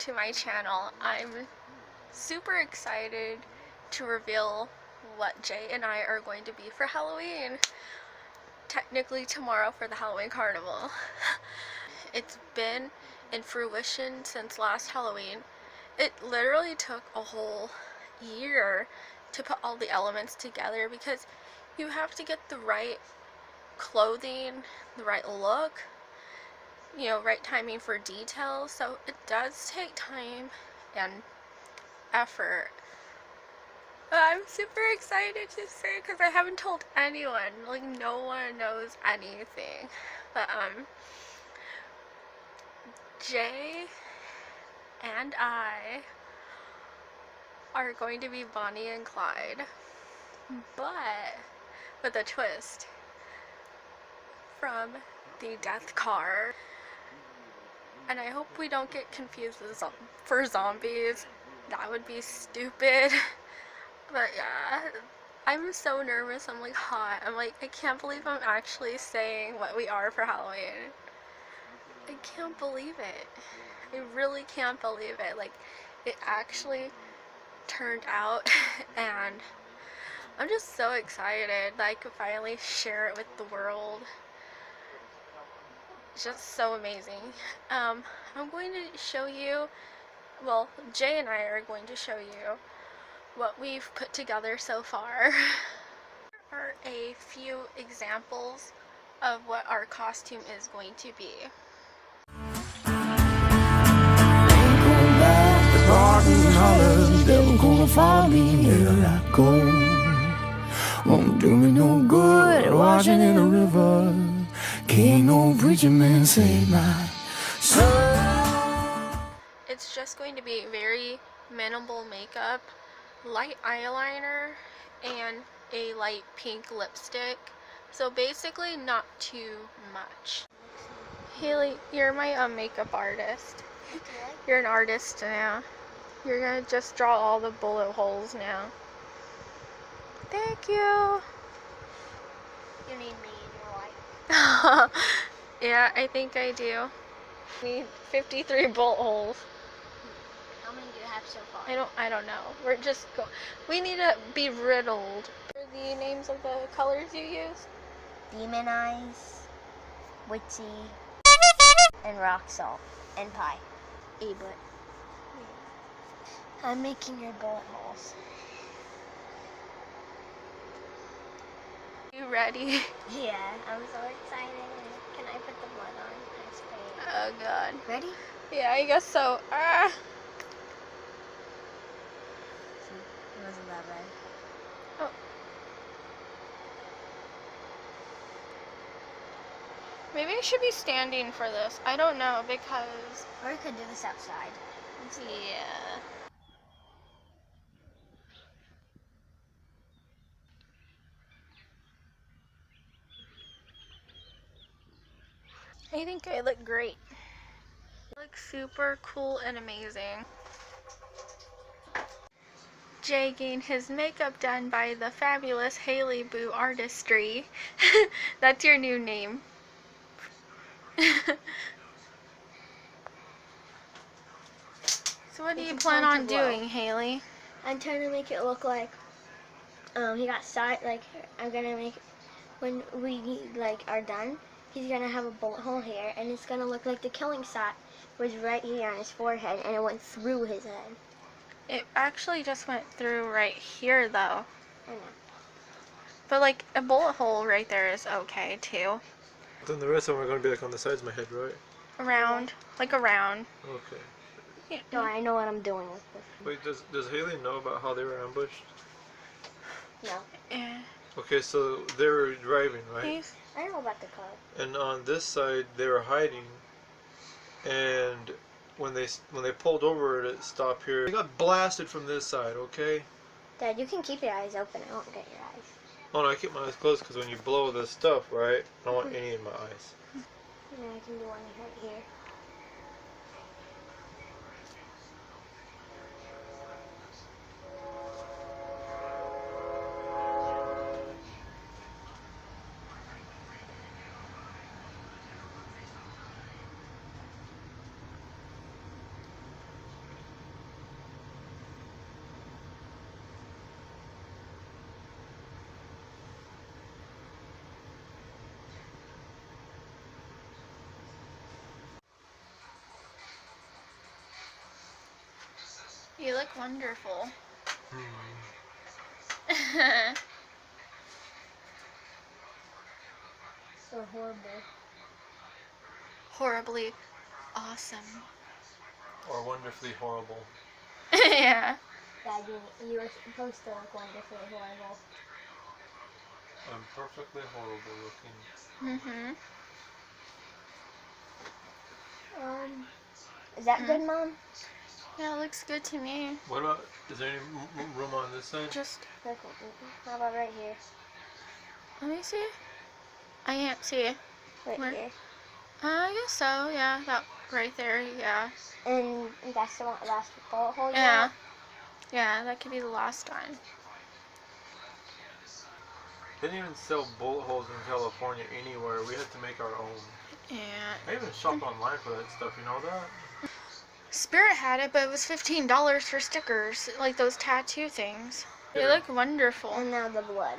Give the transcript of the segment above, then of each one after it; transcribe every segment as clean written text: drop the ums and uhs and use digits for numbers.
to my channel. I'm super excited to reveal what Jay and I are going to be for Halloween. Technically tomorrow for the Halloween Carnival. It's been in fruition since last Halloween. It literally took a whole year to put all the elements together because you have to get the right clothing, the right look, you know, right timing for details. So it does take time and effort. But I'm super excited to say because I haven't told anyone. Like, no one knows anything. But Jay and I are going to be Bonnie and Clyde, but with a twist from the death car. And I hope we don't get confused with for zombies. That would be stupid. But yeah, I'm so nervous. I'm like hot. I'm like, I can't believe I'm actually saying what we are for Halloween. I can't believe it. I really can't believe it. Like, it actually turned out, and I'm just so excited that I could finally share it with the world. It's just so amazing. I'm going to show you, well, Jay and I are going to show you what we've put together so far. Here are a few examples of what our costume is going to be. Barton, devil gonna follow me, here I go. Won't do me no good, washing in the river. Can't no preacher man save my soul. It's just going to be very minimal makeup, light eyeliner, and a light pink lipstick. So basically not too much. Haley, you're my makeup artist. You're an artist now. You're gonna just draw all the bullet holes now. Thank you. You need me in your life. Yeah, I think I do. Need 53 bullet holes. How many do you have so far? I don't know. We're just we need to be riddled. What are the names of the colors you use? Demon eyes, witchy, and rock salt, and pie. A-but. I'm making your bullet holes. You ready? Yeah, I'm so excited. Can I put the blood on? I spray. Oh god. Ready? Yeah, I guess so. Ah. It wasn't that red. Oh. Maybe I should be standing for this. I don't know because. Or we could do this outside. Yeah. I think I look great. I look super cool and amazing. Jay gained his makeup done by the fabulous Haleyboo Artistry. That's your new name. So what do you plan on doing, Haley? I'm trying to make it look like he got shot. Like, I'm gonna make, when we like are done, he's gonna have a bullet hole here, and it's gonna look like the killing shot was right here on his forehead, and it went through his head. It actually just went through right here, though. I know. But like a bullet hole right there is okay too. Then the rest of them are going to be like on the sides of my head, right? Around, like around. Okay. Yeah. No, I know what I'm doing with this. Wait, does Haley know about how they were ambushed? No. Yeah. Okay, so they were driving, right? I know about the car. And on this side, they were hiding. And when they pulled over to stop here, they got blasted from this side, okay? Dad, you can keep your eyes open. I won't get your eyes. Oh no, I keep my eyes closed because when you blow this stuff, right, I don't want any in my eyes. And then I can do one right here. You look wonderful. So horrible. Horribly awesome. Or wonderfully horrible. Yeah. Dad, you were supposed to look wonderfully horrible. I'm perfectly horrible looking. Is that good, Mom? Yeah, it looks good to me. What about, is there any room on this side? Just, Look, how about right here? let me see. I can't see. Right Where? here. I guess so, yeah. That right there, yeah. And that's the last bullet hole you Yeah. want? Yeah, that could be the last one. They didn't even sell bullet holes in California anywhere. We had to make our own. Yeah. I even shopped online for that stuff, you know that? Spirit had it, but it was $15 for stickers, like those tattoo things. They Yeah. look wonderful. And now the blood.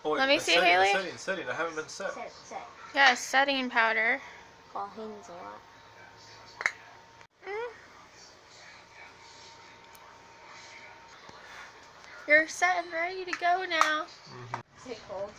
Oh, wait, Let me the see, setting, Haley. The setting. I haven't been set. Set. Yeah, setting powder. Oh, he needs a lot. You're set and ready to go now. Is it cold?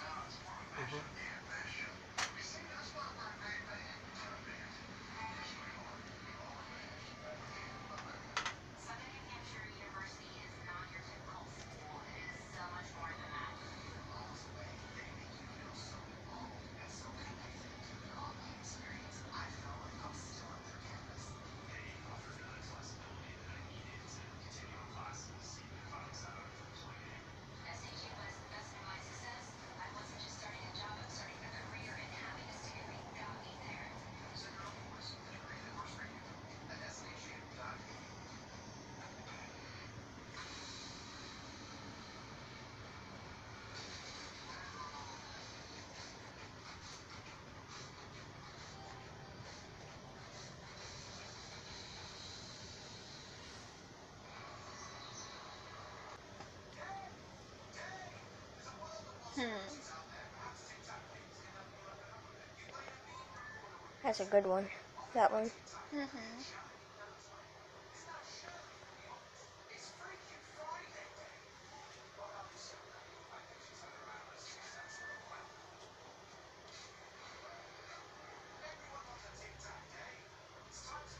That's a good one. That one.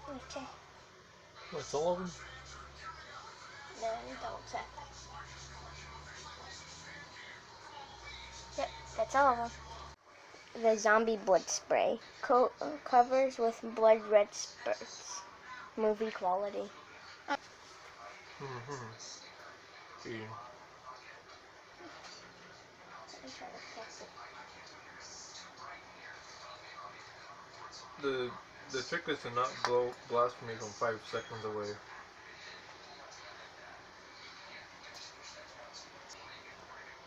Okay. That's all of them? Then double check. Yep, that's all of them. The zombie blood spray. Covers with blood red spurts. Movie quality. Eating. I'm trying to fix it. The trick is to not blow blasphemy from 5 seconds away.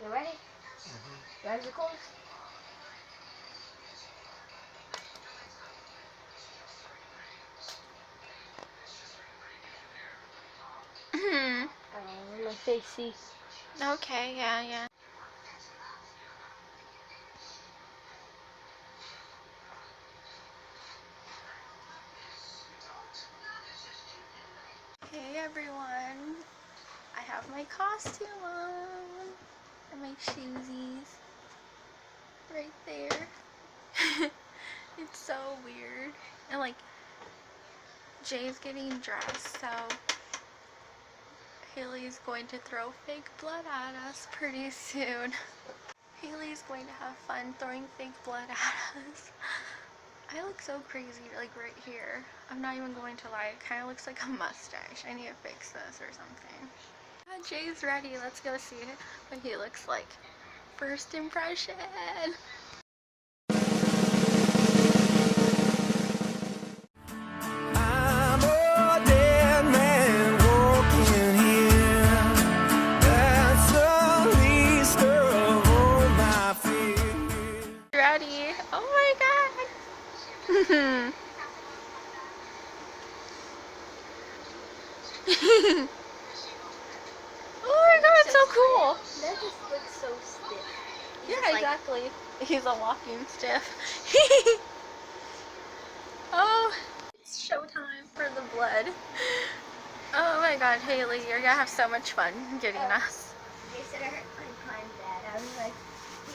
You ready? Ready to close? My face, see. Okay, yeah. Hey everyone, I have my costume on and my shoesies right there. It's so weird. And like, Jay's getting dressed, so Haley's going to throw fake blood at us pretty soon. Haley's going to have fun throwing fake blood at us. I look so crazy, like right here. I'm not even going to lie, it kind of looks like a mustache. I need to fix this or something. Jay's ready, let's go see what he looks like. First impression. I'm a dead man walking here. That's the least of all my fears. Ready? Oh my god. Oh my god, it's so cool. That just looks so stiff. Yeah, exactly. He's a walking stiff. Oh, it's showtime for the blood. Oh my god, Haley, you're gonna have so much fun getting us. They said I hurt my hand bad. I was like,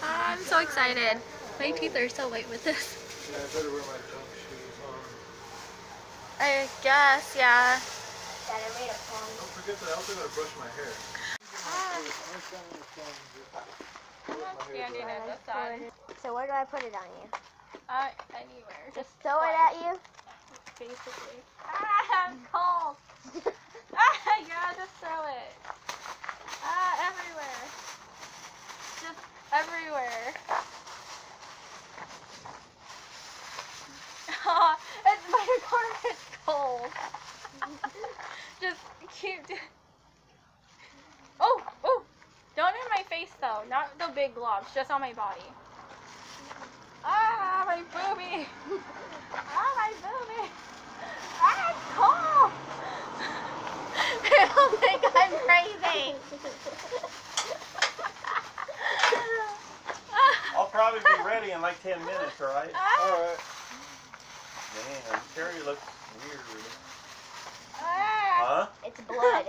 I'm so excited. My teeth are so white with this. Yeah, I better wear my jump shoes on. I guess, yeah. Dad, I made a phone. Don't forget that I also gotta brush my hair. I'm not standing in the sun. So where do I put it on you? Anywhere. Just throw it at you? Basically. I'm cold. Yeah, just throw it. Everywhere. Just everywhere. It's my car is cold. Just keep. Oh, don't in my face though. Not the big globs. Just on my body. My boobie. My boobie. It's cold. People think I'm crazy. I'll probably be ready in like 10 minutes, alright? Alright. Man, Terry looks weird. Ah. Huh? It's blood.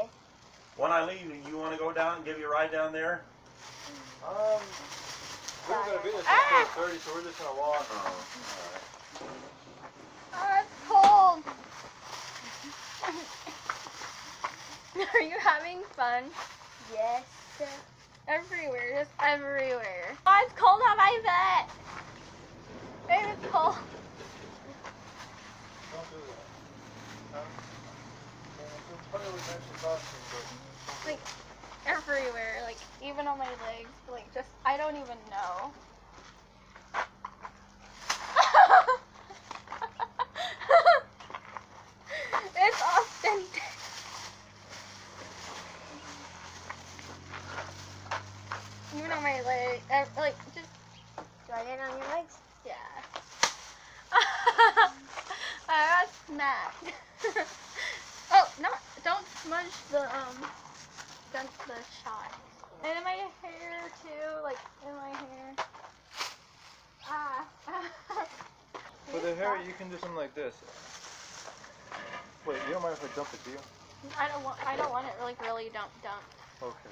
When I leave, you want to go down and give you a ride down there? We're gonna be there till 4:30, so we're just gonna walk. Oh, It's cold. Are you having fun? Yes. Everywhere, just everywhere. Oh, it's cold on my butt. Babe, it's cold. Don't do that. Huh? You'll probably mention costume, but Like, everywhere. Like, even on my legs. Like, just, I don't even know. It's authentic. Even on my leg, like, just, Right in on your legs? yeah. I got smacked. Oh, don't smudge the shot. And in my hair too, like, in my hair. for the hair, you can do something like this. Wait, you don't mind if I dump it, do you? I don't want it like really dumped. Okay.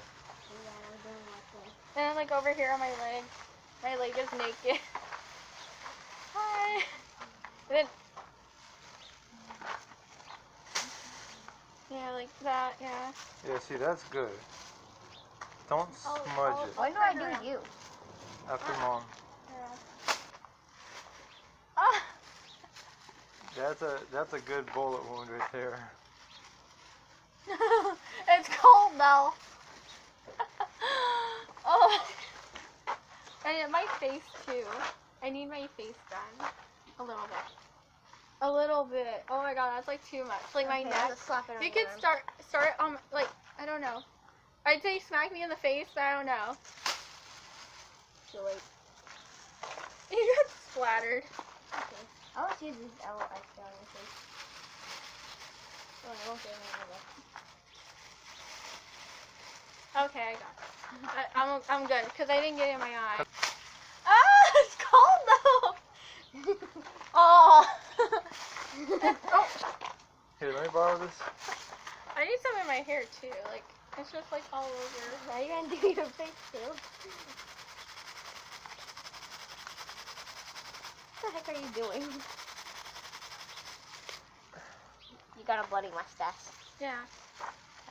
And then like over here on my leg is naked. Hi. And then, yeah, like that, yeah. Yeah, see, that's good. Don't smudge it When do I do you? after mom. Yeah. Ah. That's a good bullet wound right there. It's cold though. Oh. And my face too. I need my face done. A little bit. A little bit. Oh my god, that's like too much. Like my Okay, neck. let's slap it on You your could arm. start like, I don't know. I'd say smack me in the face, but I don't know. So wait. You got splattered. Okay. I'll just use this L extra on your face. Oh, I won't get any of Okay, I got it. I'm good because I didn't get it in my eye. Ah, it's cold though. Oh. Oh. Here, let me borrow this. I need some in my hair too. Like it's just like all over. Now you're gonna do your face too. What the heck are you doing? You got a bloody mustache. Yeah.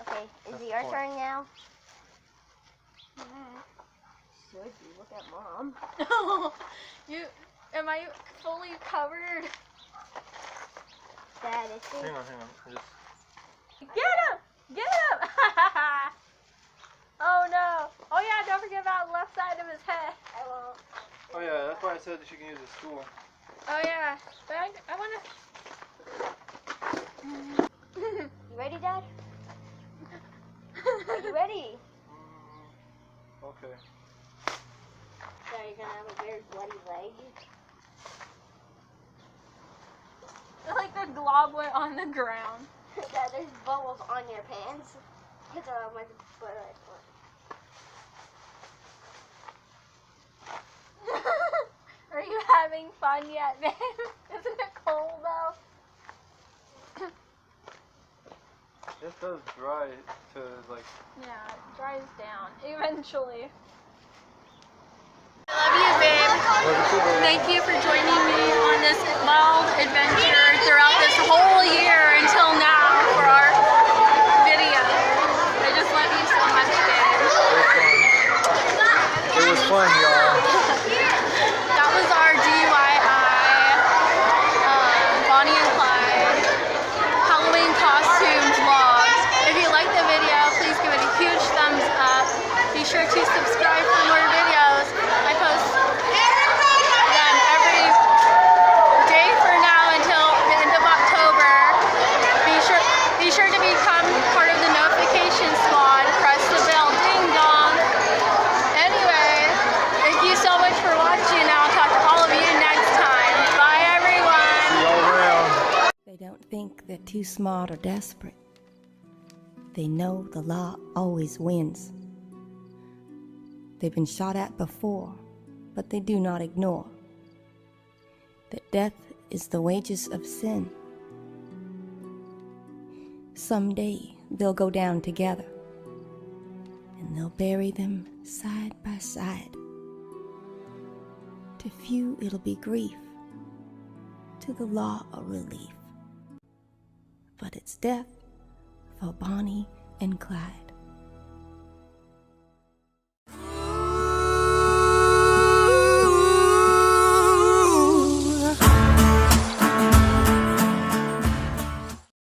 Okay, is That's it your the point. turn now? Mm. Should be. Look at mom. Am I fully covered? Dad, is she? Hang on. I just... Get him! Get him! Oh no! Oh yeah, don't forget about the left side of his head. I won't. Oh yeah, that's why I said that you can use a stool. Oh yeah, but I wanna. You ready, Dad? Are you ready? Okay. So you're gonna have a very bloody leg. Like the glob went on the ground. Dad, there's bubbles on your pants. It's my butt. Are you having fun yet, babe? Isn't it cold though? This does dry to like. Yeah, it dries down eventually. I love you, babe. Thank you for joining me on this wild adventure throughout this whole year until now for our video. I just love you so much, babe. It was fun, y'all. That was our DIY Bonnie and Clyde Halloween costume vlog. If you liked the video, please give it a huge thumbs up. Be sure to subscribe for more videos. I post them every day for now until the end of October. Be sure to become part of the notification squad. Press the bell, ding dong. Anyway, thank you so much for watching. I'll talk to all of you next time. Bye, everyone. See y'all around. They don't think they're too smart or desperate. They know the law always wins. They've been shot at before, but they do not ignore that death is the wages of sin. Someday they'll go down together, and they'll bury them side by side. To few it'll be grief, to the law a relief. But it's death for Bonnie and Clyde.